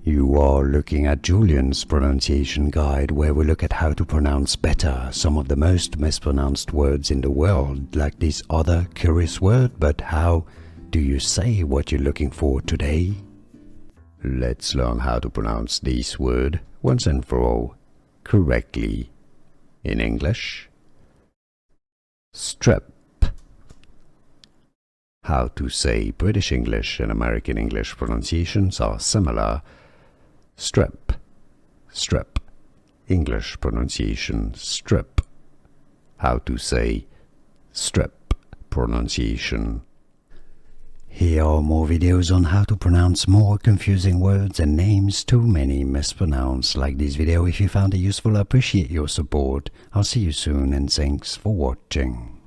You are looking at Julian's pronunciation guide, where we look at how to pronounce better some of the most mispronounced words in the world, like this other curious word. But how do you say what you're looking for today? Let's learn how to pronounce this word once and for all correctly. In English, strep. How to say British English and American English pronunciations are similar. Strep, strep. English pronunciation, strip. How to say strep pronunciation. Here are more videos on how to pronounce more confusing words and names too many mispronounced. Like this video if you found it useful. I appreciate your support. I'll see you soon and thanks for watching.